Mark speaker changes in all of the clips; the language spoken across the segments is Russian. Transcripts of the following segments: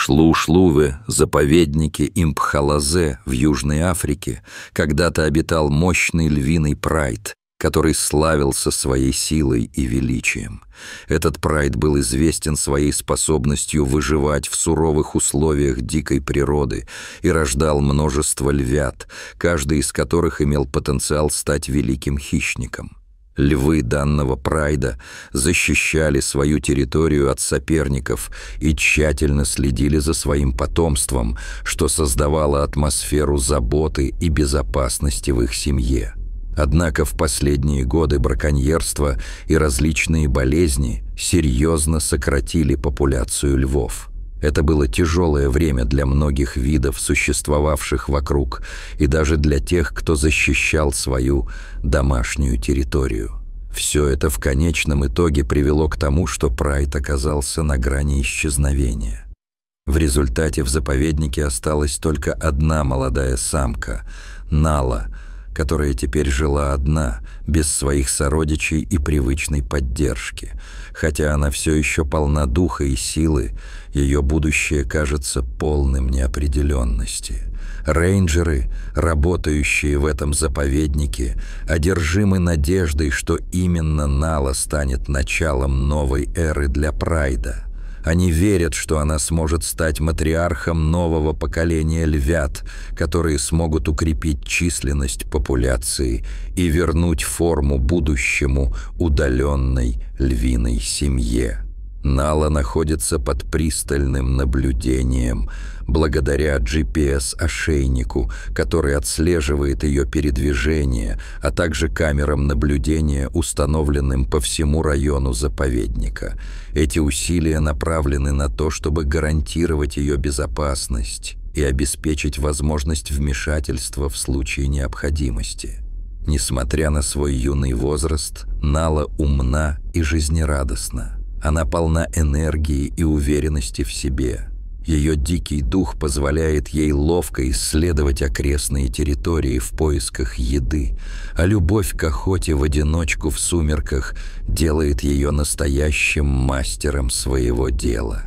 Speaker 1: Шлу-Шлуве, заповеднике Импхалазе в Южной Африке, когда-то обитал мощный львиный прайд, который славился своей силой и величием. Этот прайд был известен своей способностью выживать в суровых условиях дикой природы и рождал множество львят, каждый из которых имел потенциал стать великим хищником. Львы данного прайда защищали свою территорию от соперников и тщательно следили за своим потомством, что создавало атмосферу заботы и безопасности в их семье. Однако в последние годы браконьерство и различные болезни серьезно сократили популяцию львов. Это было тяжелое время для многих видов, существовавших вокруг, и даже для тех, кто защищал свою домашнюю территорию. Все это в конечном итоге привело к тому, что прайд оказался на грани исчезновения. В результате в заповеднике осталась только одна молодая самка – Нала, которая теперь жила одна, без своих сородичей и привычной поддержки. Хотя она все еще полна духа и силы, ее будущее кажется полным неопределенности. Рейнджеры, работающие в этом заповеднике, одержимы надеждой, что именно Нала станет началом новой эры для прайда. Они верят, что она сможет стать матриархом нового поколения львят, которые смогут укрепить численность популяции и вернуть форму будущему удаленной львиной семье. Нала находится под пристальным наблюдением благодаря GPS-ошейнику, который отслеживает ее передвижение, а также камерам наблюдения, установленным по всему району заповедника. Эти усилия направлены на то, чтобы гарантировать ее безопасность и обеспечить возможность вмешательства в случае необходимости. Несмотря на свой юный возраст, Нала умна и жизнерадостна. Она полна энергии и уверенности в себе. Ее дикий дух позволяет ей ловко исследовать окрестные территории в поисках еды, а любовь к охоте в одиночку в сумерках делает ее настоящим мастером своего дела.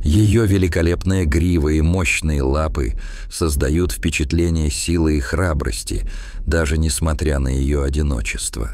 Speaker 1: Ее великолепная грива и мощные лапы создают впечатление силы и храбрости, даже несмотря на ее одиночество.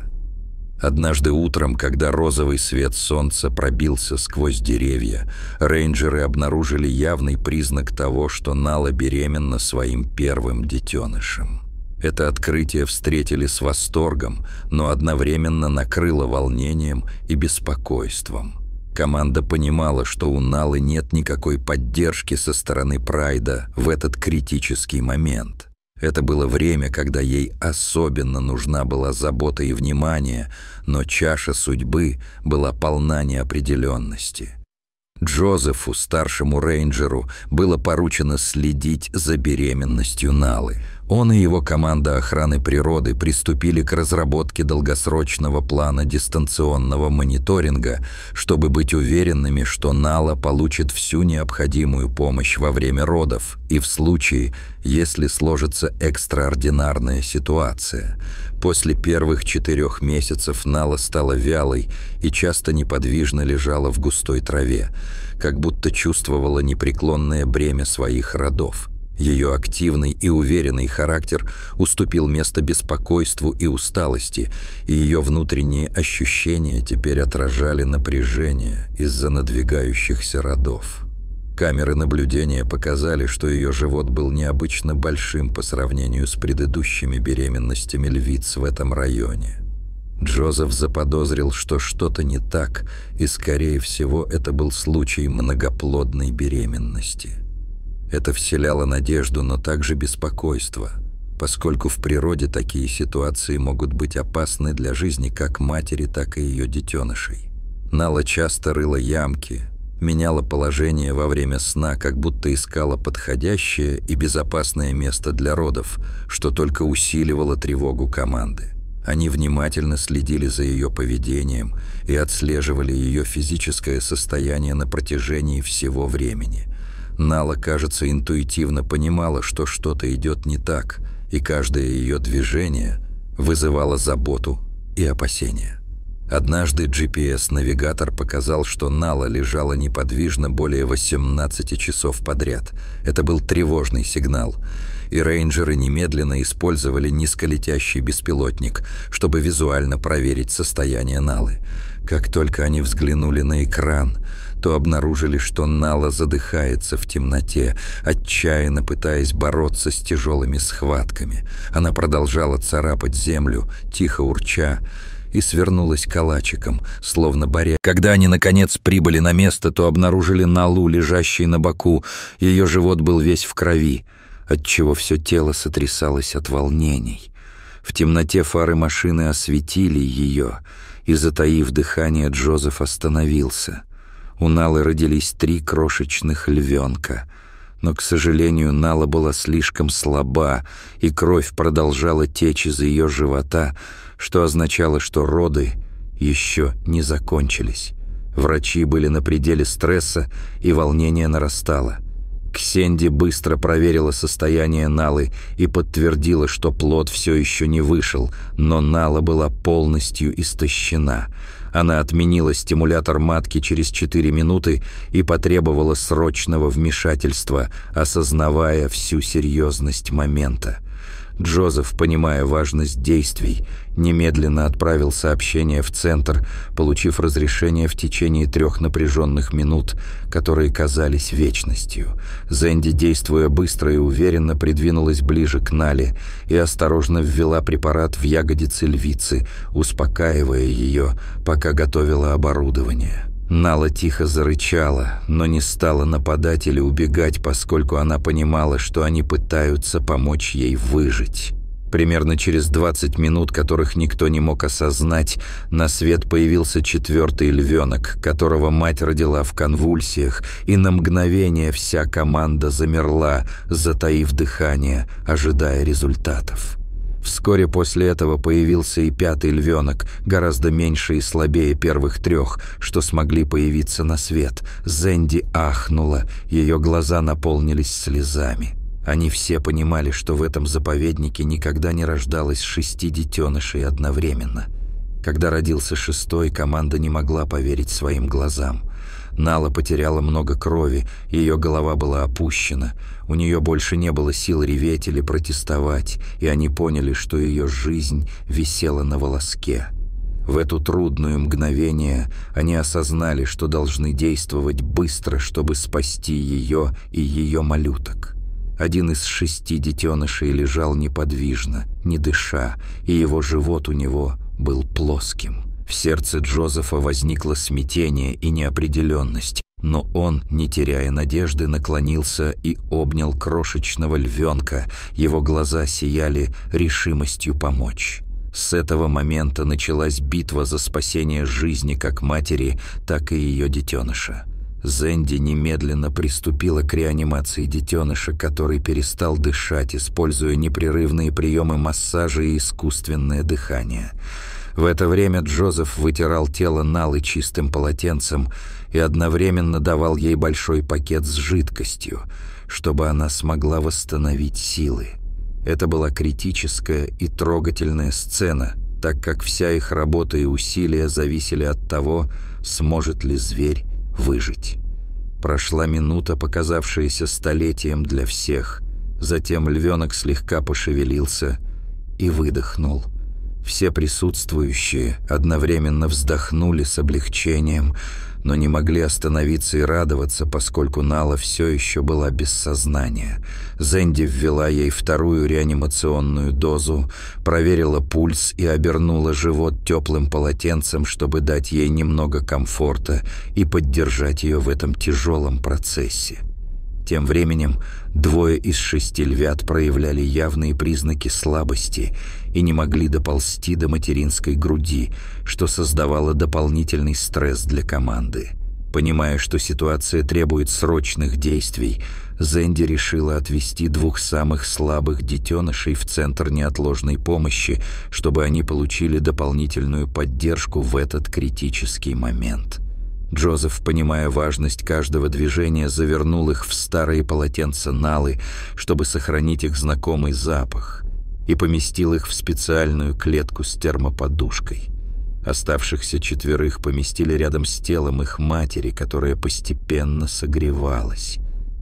Speaker 1: Однажды утром, когда розовый свет солнца пробился сквозь деревья, рейнджеры обнаружили явный признак того, что Нала беременна своим первым детенышем. Это открытие встретили с восторгом, но одновременно накрыло волнением и беспокойством. Команда понимала, что у Налы нет никакой поддержки со стороны прайда в этот критический момент. Это было время, когда ей особенно нужна была забота и внимание, но чаша судьбы была полна неопределенности. Джозефу, старшему рейнджеру, было поручено следить за беременностью Налы. Он и его команда охраны природы приступили к разработке долгосрочного плана дистанционного мониторинга, чтобы быть уверенными, что Нала получит всю необходимую помощь во время родов и в случае, если сложится экстраординарная ситуация. После первых 4 месяцев Нала стала вялой и часто неподвижно лежала в густой траве, как будто чувствовала непреклонное бремя своих родов. Ее активный и уверенный характер уступил место беспокойству и усталости, и ее внутренние ощущения теперь отражали напряжение из-за надвигающихся родов. Камеры наблюдения показали, что ее живот был необычно большим по сравнению с предыдущими беременностями львиц в этом районе. Джозеф заподозрил, что что-то не так, и, скорее всего, это был случай многоплодной беременности. Это вселяло надежду, но также беспокойство, поскольку в природе такие ситуации могут быть опасны для жизни как матери, так и ее детенышей. Нала часто рыла ямки, меняла положение во время сна, как будто искала подходящее и безопасное место для родов, что только усиливало тревогу команды. Они внимательно следили за ее поведением и отслеживали ее физическое состояние на протяжении всего времени. Нала, кажется, интуитивно понимала, что что-то идет не так, и каждое ее движение вызывало заботу и опасения. Однажды GPS-навигатор показал, что Нала лежала неподвижно более 18 часов подряд. Это был тревожный сигнал. И рейнджеры немедленно использовали низколетящий беспилотник, чтобы визуально проверить состояние Налы. Как только они взглянули на экран, то обнаружили, что Нала задыхается в темноте, отчаянно пытаясь бороться с тяжелыми схватками. Она продолжала царапать землю, тихо урча, и свернулась калачиком, словно борясь. Когда они, наконец, прибыли на место, то обнаружили Налу, лежащей на боку. Ее живот был весь в крови, отчего все тело сотрясалось от волнений. В темноте фары машины осветили ее, и, затаив дыхание, Джозеф остановился. У Налы родились 3 крошечных львенка. Но, к сожалению, Нала была слишком слаба, и кровь продолжала течь из ее живота, что означало, что роды еще не закончились. Врачи были на пределе стресса, и волнение нарастало. Ксенди быстро проверила состояние Налы и подтвердила, что плод все еще не вышел, но Нала была полностью истощена. Она отменила стимулятор матки через 4 минуты и потребовала срочного вмешательства, осознавая всю серьезность момента. Джозеф, понимая важность действий, немедленно отправил сообщение в центр, получив разрешение в течение 3 напряженных минут, которые казались вечностью. Зенди, действуя быстро и уверенно, придвинулась ближе к Нале и осторожно ввела препарат в ягодицы львицы, успокаивая ее, пока готовила оборудование. Нала тихо зарычала, но не стала нападать или убегать, поскольку она понимала, что они пытаются помочь ей выжить. Примерно через 20 минут, которых никто не мог осознать, на свет появился 4-й львенок, которого мать родила в конвульсиях, и на мгновение вся команда замерла, затаив дыхание, ожидая результатов. Вскоре после этого появился и 5-й львенок, гораздо меньше и слабее первых 3, что смогли появиться на свет. Зенди ахнула, ее глаза наполнились слезами. Они все понимали, что в этом заповеднике никогда не рождалось 6 детенышей одновременно. Когда родился 6-й, команда не могла поверить своим глазам. Нала потеряла много крови, ее голова была опущена, у нее больше не было сил реветь или протестовать, и они поняли, что ее жизнь висела на волоске. В эту трудное мгновение они осознали, что должны действовать быстро, чтобы спасти ее и ее малюток. Один из 6 детенышей лежал неподвижно, не дыша, и его живот у него был плоским. В сердце Джозефа возникло смятение и неопределенность, но он, не теряя надежды, наклонился и обнял крошечного львенка. Его глаза сияли решимостью помочь. С этого момента началась битва за спасение жизни как матери, так и ее детеныша. Зенди немедленно приступила к реанимации детеныша, который перестал дышать, используя непрерывные приемы массажа и искусственное дыхание. В это время Джозеф вытирал тело Налы чистым полотенцем и одновременно давал ей большой пакет с жидкостью, чтобы она смогла восстановить силы. Это была критическая и трогательная сцена, так как вся их работа и усилия зависели от того, сможет ли зверь выжить. Прошла минута, показавшаяся столетием для всех. Затем львенок слегка пошевелился и выдохнул. Все присутствующие одновременно вздохнули с облегчением, но не могли остановиться и радоваться, поскольку Нала все еще была без сознания. Зенди ввела ей 2-ю реанимационную дозу, проверила пульс и обернула живот теплым полотенцем, чтобы дать ей немного комфорта и поддержать ее в этом тяжелом процессе. Тем временем 2 из 6 львят проявляли явные признаки слабости и не могли доползти до материнской груди, что создавало дополнительный стресс для команды. Понимая, что ситуация требует срочных действий, Зенди решила отвезти 2 самых слабых детенышей в центр неотложной помощи, чтобы они получили дополнительную поддержку в этот критический момент. Джозеф, понимая важность каждого движения, завернул их в старые полотенца Налы, чтобы сохранить их знакомый запах, и поместил их в специальную клетку с термоподушкой. Оставшихся 4 поместили рядом с телом их матери, которая постепенно согревалась.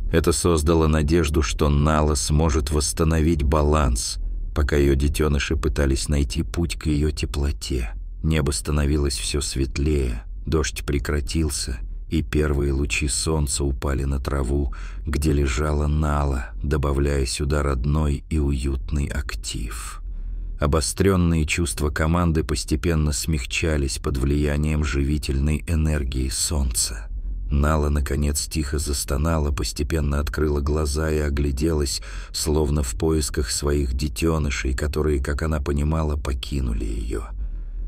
Speaker 1: Это создало надежду, что Нала сможет восстановить баланс, пока ее детеныши пытались найти путь к ее теплоте. Небо становилось все светлее, дождь прекратился, и первые лучи солнца упали на траву, где лежала Нала, добавляя сюда родной и уютный актив. Обостренные чувства команды постепенно смягчались под влиянием живительной энергии солнца. Нала, наконец, тихо застонала, постепенно открыла глаза и огляделась, словно в поисках своих детенышей, которые, как она понимала, покинули ее.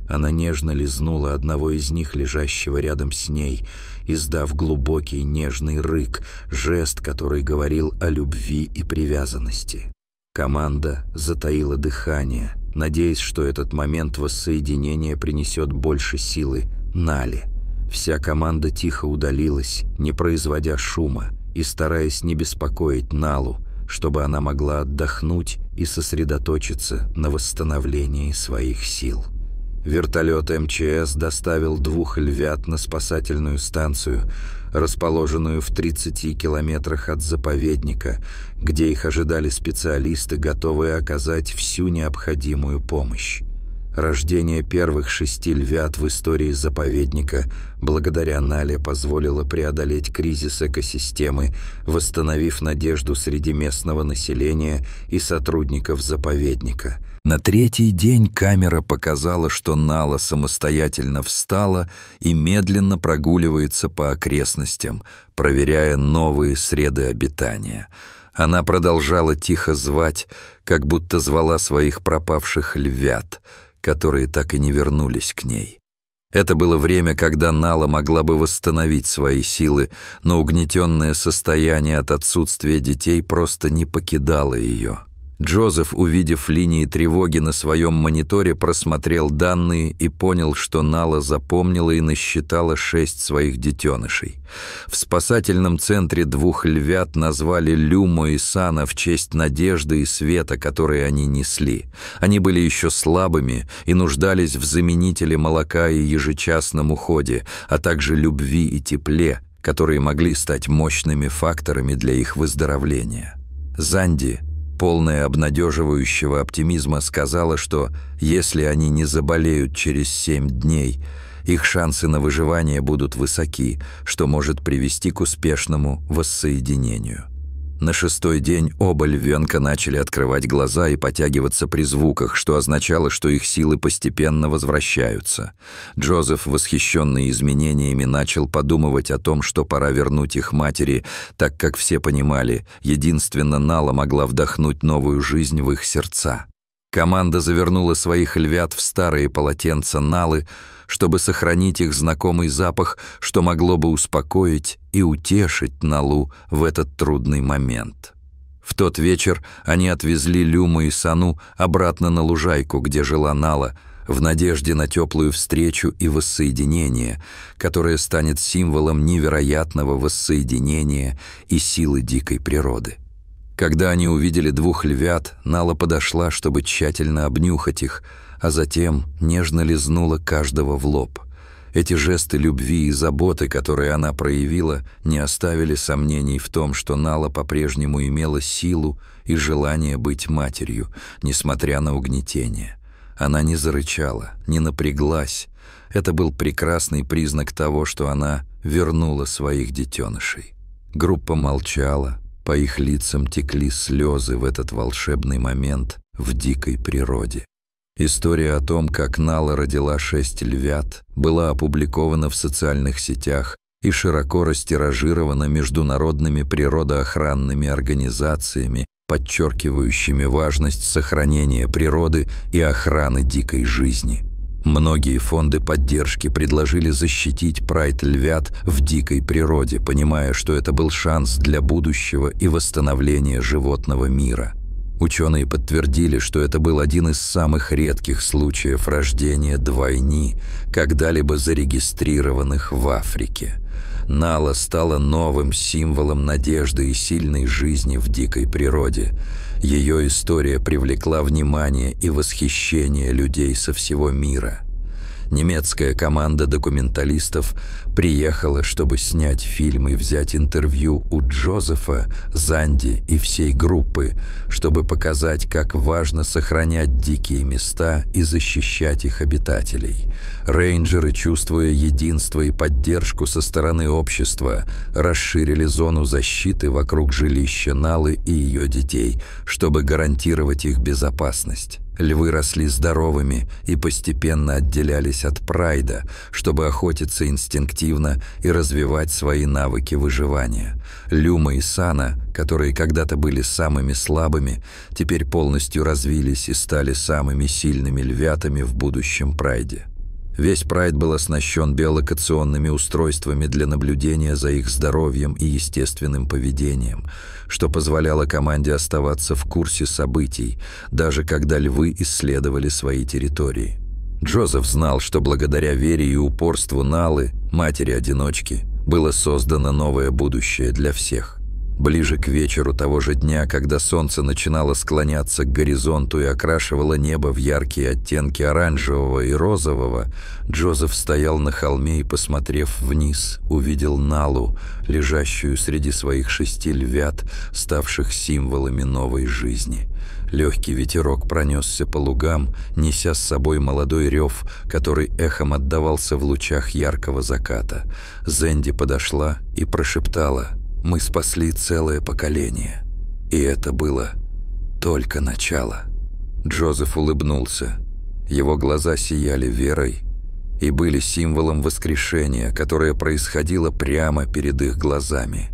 Speaker 1: Она нежно лизнула одного из них, лежащего рядом с ней, издав глубокий нежный рык, жест, который говорил о любви и привязанности. Команда затаила дыхание, надеясь, что этот момент воссоединения принесет больше силы Нале. Вся команда тихо удалилась, не производя шума, и стараясь не беспокоить Налу, чтобы она могла отдохнуть и сосредоточиться на восстановлении своих сил. Вертолет МЧС доставил 2 львят на спасательную станцию, расположенную в 30 километрах от заповедника, где их ожидали специалисты, готовые оказать всю необходимую помощь. Рождение первых 6 львят в истории заповедника благодаря Нале позволило преодолеть кризис экосистемы, восстановив надежду среди местного населения и сотрудников заповедника. На 3-й день камера показала, что Нала самостоятельно встала и медленно прогуливается по окрестностям, проверяя новые среды обитания. Она продолжала тихо звать, как будто звала своих пропавших львят, которые так и не вернулись к ней. Это было время, когда Нала могла бы восстановить свои силы, но угнетенное состояние от отсутствия детей просто не покидало ее. Джозеф, увидев линии тревоги на своем мониторе, просмотрел данные и понял, что Нала запомнила и насчитала 6 своих детенышей. В спасательном центре 2 львят назвали Люмо и Сана в честь надежды и света, которые они несли. Они были еще слабыми и нуждались в заменителе молока и ежечасном уходе, а также любви и тепле, которые могли стать мощными факторами для их выздоровления. Занди, полная обнадеживающего оптимизма, сказала, что если они не заболеют через 7 дней, их шансы на выживание будут высоки, что может привести к успешному воссоединению. На 6-й день оба львенка начали открывать глаза и потягиваться при звуках, что означало, что их силы постепенно возвращаются. Джозеф, восхищенный изменениями, начал подумывать о том, что пора вернуть их матери, так как все понимали, единственно Нала могла вдохнуть новую жизнь в их сердца. Команда завернула своих львят в старые полотенца Налы, чтобы сохранить их знакомый запах, что могло бы успокоить и утешить Налу в этот трудный момент. В тот вечер они отвезли Люму и Сану обратно на лужайку, где жила Нала, в надежде на теплую встречу и воссоединение, которое станет символом невероятного воссоединения и силы дикой природы. Когда они увидели 2 львят, Нала подошла, чтобы тщательно обнюхать их, а затем нежно лизнула каждого в лоб. Эти жесты любви и заботы, которые она проявила, не оставили сомнений в том, что Нала по-прежнему имела силу и желание быть матерью, несмотря на угнетение. Она не зарычала, не напряглась. Это был прекрасный признак того, что она вернула своих детенышей. Группа молчала, по их лицам текли слезы в этот волшебный момент в дикой природе. История о том, как Нала родила 6 львят, была опубликована в социальных сетях и широко растиражирована международными природоохранными организациями, подчеркивающими важность сохранения природы и охраны дикой жизни. Многие фонды поддержки предложили защитить прайд-львят в дикой природе, понимая, что это был шанс для будущего и восстановления животного мира. Ученые подтвердили, что это был один из самых редких случаев рождения двойни, когда-либо зарегистрированных в Африке. Нала стала новым символом надежды и сильной жизни в дикой природе. Ее история привлекла внимание и восхищение людей со всего мира. Немецкая команда документалистов приехала, чтобы снять фильм и взять интервью у Джозефа, Занди и всей группы, чтобы показать, как важно сохранять дикие места и защищать их обитателей. Рейнджеры, чувствуя единство и поддержку со стороны общества, расширили зону защиты вокруг жилища Налы и ее детей, чтобы гарантировать их безопасность. Львы росли здоровыми и постепенно отделялись от прайда, чтобы охотиться инстинктивно и развивать свои навыки выживания. Люма и Сана, которые когда-то были самыми слабыми, теперь полностью развились и стали самыми сильными львятами в будущем прайде. Весь прайд был оснащен биолокационными устройствами для наблюдения за их здоровьем и естественным поведением, что позволяло команде оставаться в курсе событий, даже когда львы исследовали свои территории. Джозеф знал, что благодаря вере и упорству Налы, матери-одиночки, было создано новое будущее для всех. Ближе к вечеру того же дня, когда солнце начинало склоняться к горизонту и окрашивало небо в яркие оттенки оранжевого и розового, Джозеф стоял на холме и, посмотрев вниз, увидел Налу, лежащую среди своих 6 львят, ставших символами новой жизни. Легкий ветерок пронесся по лугам, неся с собой молодой рев, который эхом отдавался в лучах яркого заката. Зенди подошла и прошептала: «Мы спасли целое поколение, и это было только начало». Джозеф улыбнулся. Его глаза сияли верой и были символом воскрешения, которое происходило прямо перед их глазами.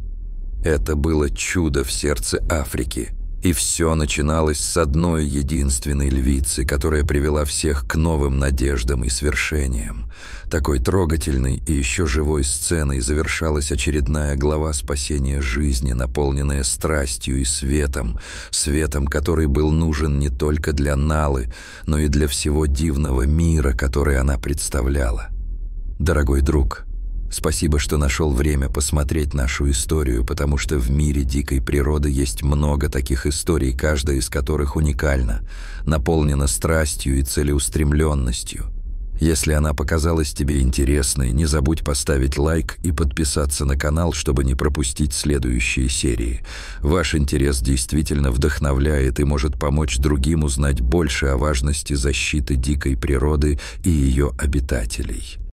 Speaker 1: Это было чудо в сердце Африки, и все начиналось с одной единственной львицы, которая привела всех к новым надеждам и свершениям. Такой трогательной и еще живой сценой завершалась очередная глава спасения жизни, наполненная страстью и светом, который был нужен не только для Налы, но и для всего дивного мира, который она представляла. Дорогой друг, спасибо, что нашел время посмотреть нашу историю, потому что в мире дикой природы есть много таких историй, каждая из которых уникальна, наполнена страстью и целеустремленностью. Если она показалась тебе интересной, не забудь поставить лайк и подписаться на канал, чтобы не пропустить следующие серии. Ваш интерес действительно вдохновляет и может помочь другим узнать больше о важности защиты дикой природы и ее обитателей.